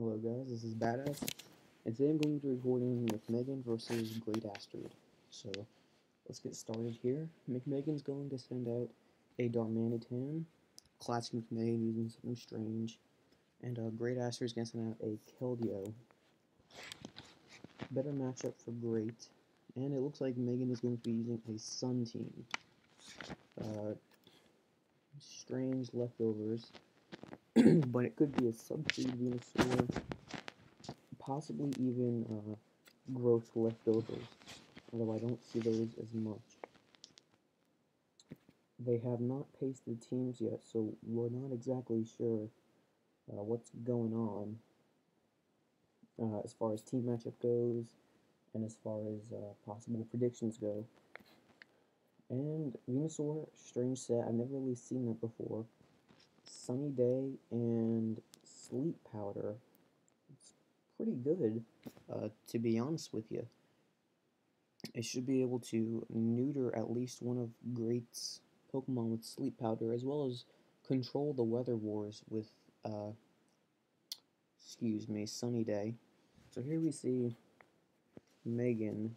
Hello guys, this is Badass, and today I'm going to be recording McMeghan versus gr8astard. So, let's get started here. McMeghan's going to send out a Darmanitan, classic McMeghan using something strange, and gr8astard's going to send out a Keldeo. Better matchup for Great, and it looks like Megan is going to be using a Sun team. Strange leftovers, but it could be a Subseed Venusaur, possibly even growth leftovers, although I don't see those as much. They have not pasted teams yet, so we're not exactly sure what's going on as far as team matchup goes, and as far as possible predictions go. And Venusaur, strange set, I've never really seen that before. Sunny Day and Sleep Powder. It's pretty good, to be honest with you. It should be able to neuter at least one of Great's Pokemon with Sleep Powder, as well as control the Weather Wars with, Sunny Day. So here we see Megan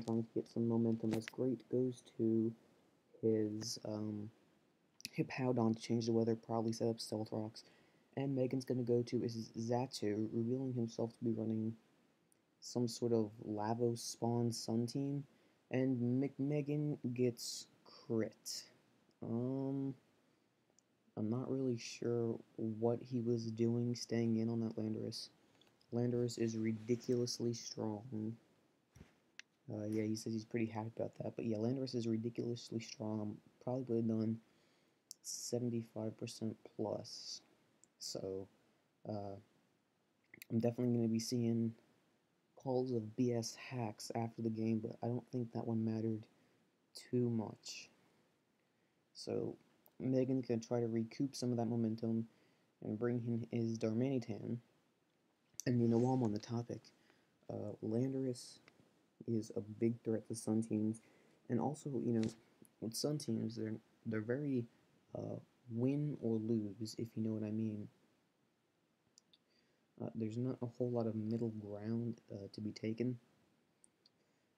trying to get some momentum as Great goes to his Hippowdon to change the weather, probably set up Stealth Rocks. And Megan's going to go to his Xatu, revealing himself to be running some sort of Lavos Spawn Sun team. And McMeghan gets crit. I'm not really sure what he was doing staying in on that Landorus. Landorus is ridiculously strong. Yeah, he says he's pretty happy about that. But yeah, Landorus is ridiculously strong. Probably would have done 75% plus. So, I'm definitely going to be seeing calls of BS hacks after the game, but I don't think that one mattered too much. So, Megan's going to try to recoup some of that momentum and bring in his Darmanitan. And while I'm on the topic, Landorus is a big threat to Sun teams, and also, with Sun teams, they're very win or lose, if you know what I mean. There's not a whole lot of middle ground to be taken.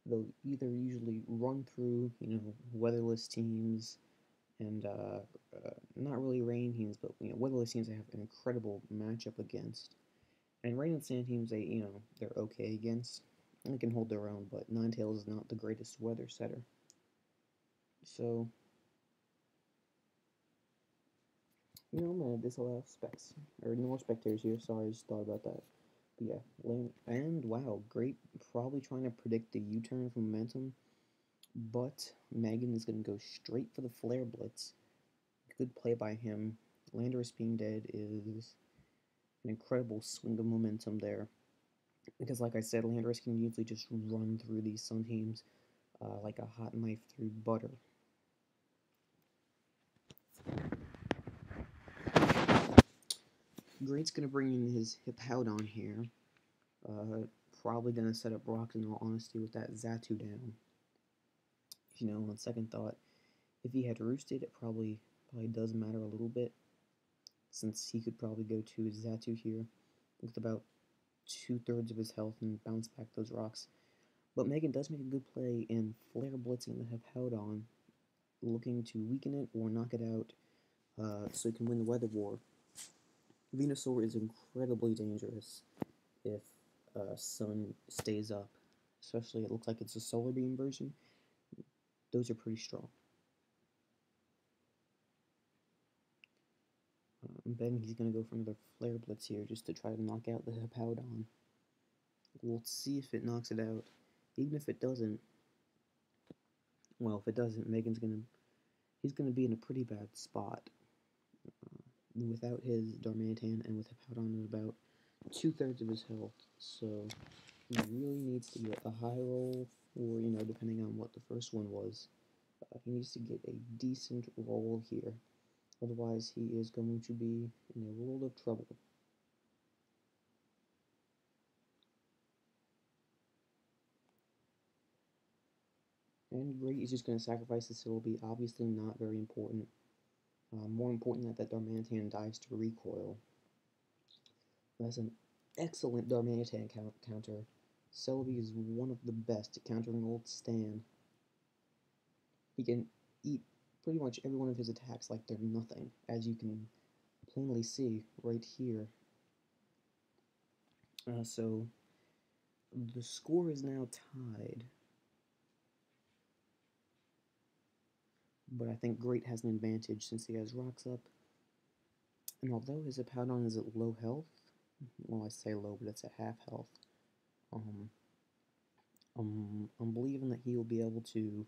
They'll either usually run through, weatherless teams, and not really rain teams, but weatherless teams they have an incredible matchup against. And rain and sand teams they're okay against. They can hold their own, but Ninetales is not the greatest weather setter. So, I'm gonna disallow specs or no more spectators here. Sorry, I just thought about that. But yeah, and wow, Great. Probably trying to predict the U-turn from Momentum, but Megan is gonna go straight for the Flare Blitz. Good play by him. Landorus being dead is an incredible swing of momentum there. Because, like I said, Landorus can usually just run through these Sun teams like a hot knife through butter. Great's going to bring in his Hippowdon here. Probably going to set up rocks, in all honesty, with that Xatu down. On second thought, if he had roosted, it probably does matter a little bit, since he could probably go to his Xatu here with about 2/3 of his health and bounce back those rocks. But Megan does make a good play in Flare Blitzing the Hippowdon, looking to weaken it or knock it out so he can win the Weather War. Venusaur is incredibly dangerous if Sun stays up, especially it looks like it's a Solar Beam version. Those are pretty strong. And then he's going to go for another Flare Blitz here just to try to knock out the Hippowdon. We'll see if it knocks it out. Even if it doesn't, well, if it doesn't, he's gonna be in a pretty bad spot. Without his Darmanitan and with Hippowdon at about 2/3 of his health, so he really needs to get a high roll, or depending on what the first one was, he needs to get a decent roll here. Otherwise, he is going to be in a world of trouble. And Great is just going to sacrifice the Syllabi, obviously not very important. More important that Darmanitan dives to recoil. That's an excellent Darmanitan counter. Celebi is one of the best at countering old Stan. He can eat pretty much every one of his attacks like they're nothing, as you can plainly see right here. So the score is now tied, but I think Great has an advantage since he has rocks up. And although his Hippowdon is at low health, well, I say low, but it's at half health, I'm believing that he will be able to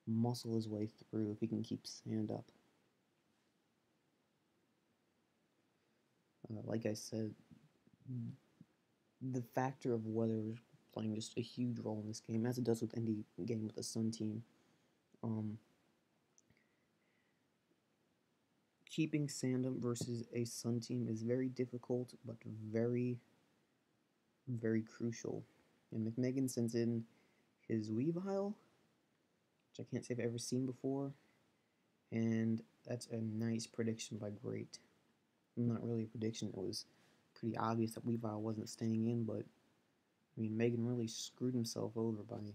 muscle his way through if he can keep Sand up. Like I said, the factor of weather is playing just a huge role in this game, as it does with any game with a Sun team. Keeping Sand up versus a Sun team is very difficult, but very, very crucial. And McMeghan sends in his Weavile, which I can't say I've ever seen before, and that's a nice prediction by Great. Not really a prediction, it was pretty obvious that Weavile wasn't staying in, but I mean, Megan really screwed himself over by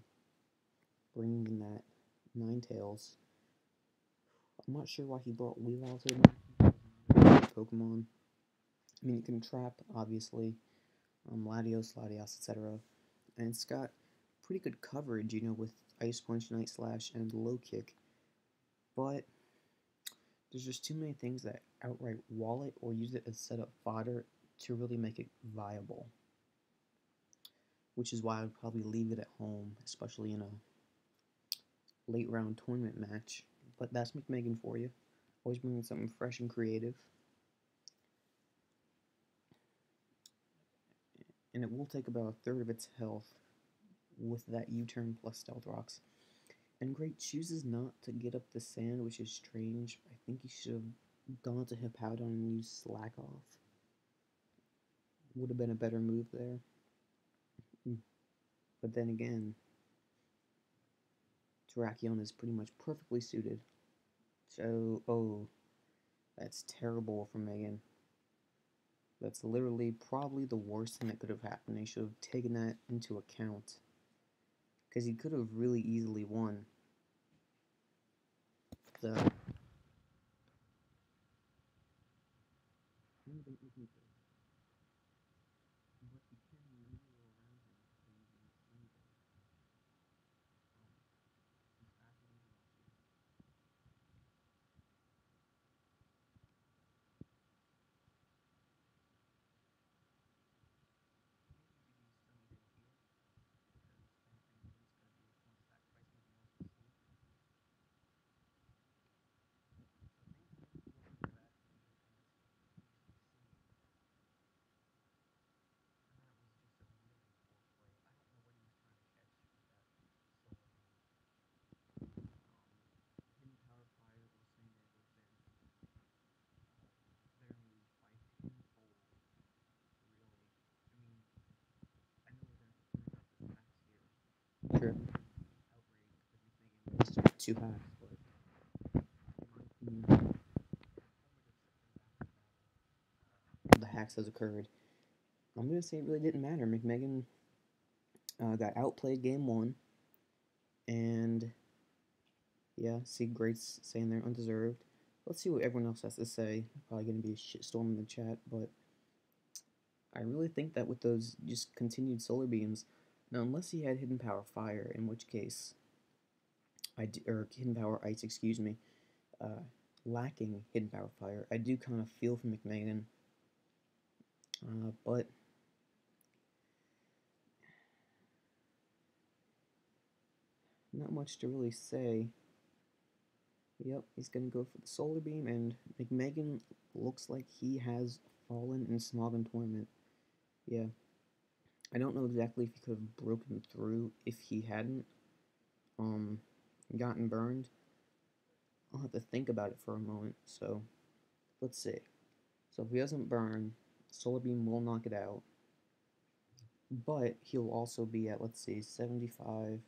bringing in that Ninetales. I'm not sure why he brought Weavile to the Pokemon. I mean, you can trap, obviously, Latios, etc. And it's got pretty good coverage, you know, with Ice Punch, Night Slash, and Low Kick. But there's just too many things that outright wall it or use it as setup fodder to really make it viable. Which is why I would probably leave it at home, especially in a late round tournament match. But that's McMeghan for you. Always bringing something fresh and creative. And it will take about a third of its health with that U-turn plus Stealth Rocks. And Great chooses not to get up the Sand, which is strange. I think he should have gone to Hippowdon and used Slack Off. Would have been a better move there. But then again, Terrakion is pretty much perfectly suited. So, oh, that's terrible for Megan. That's literally probably the worst thing that could have happened. They should have taken that into account. Because he could have really easily won. The Sure. Too high. The hacks has occurred. I'm gonna say it really didn't matter. McMeghan got outplayed game one, and yeah, see Great's saying they're undeserved. Let's see what everyone else has to say. Probably gonna be a shitstorm in the chat, but I really think that with those just continued solar beams, now unless he had hidden power fire, in which case or hidden power ice, excuse me, lacking hidden power fire, I do kind of feel for McMeghan, but not much to really say. Yep, he's gonna go for the solar beam, and McMeghan looks like he has fallen in Smogon tournament. Yeah, I don't know exactly if he could have broken through if he hadn't gotten burned. I'll have to think about it for a moment. So let's see. So if he doesn't burn, solar beam will knock it out, but he'll also be at, let's see, 75.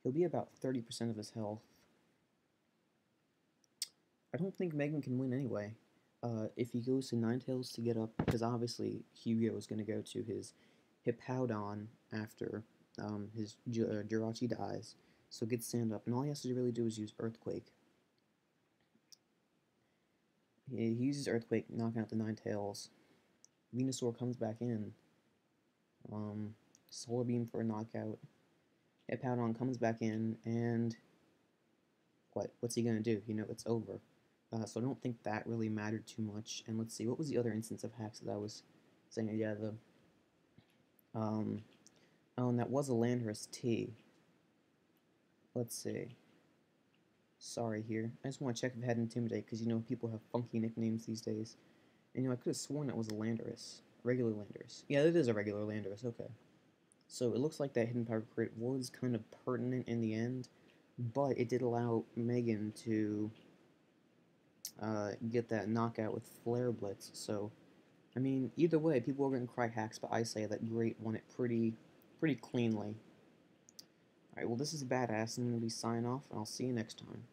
He'll be about 30% of his health. I don't think Megan can win anyway. if he goes to Ninetales to get up, because obviously Hugo is going to go to his Hippowdon after his Jirachi dies, so get stand up, and all he has to really do is use Earthquake. He uses Earthquake, knocking out the Ninetales. Venusaur comes back in. Solar Beam for a knockout. Hippowdon comes back in, and what's he gonna do? You know, it's over. So I don't think that really mattered too much. And let's see, what was the other instance of hacks that I was saying? Yeah, oh, and that was a Landorus T. Let's see. Sorry here. I just want to check if it had Intimidate, because, you know, people have funky nicknames these days. And, you know, I could have sworn that was a Landorus. Regular Landorus. Yeah, it is a regular Landorus, okay. So it looks like that Hidden Power crit was kind of pertinent in the end, but it did allow McMeghan to get that knockout with Flare Blitz. So, I mean, either way, people are going to cry hacks, but I say that gr8 won it pretty cleanly. Alright, well, this is Badass, and I'm going to be signing off, and I'll see you next time.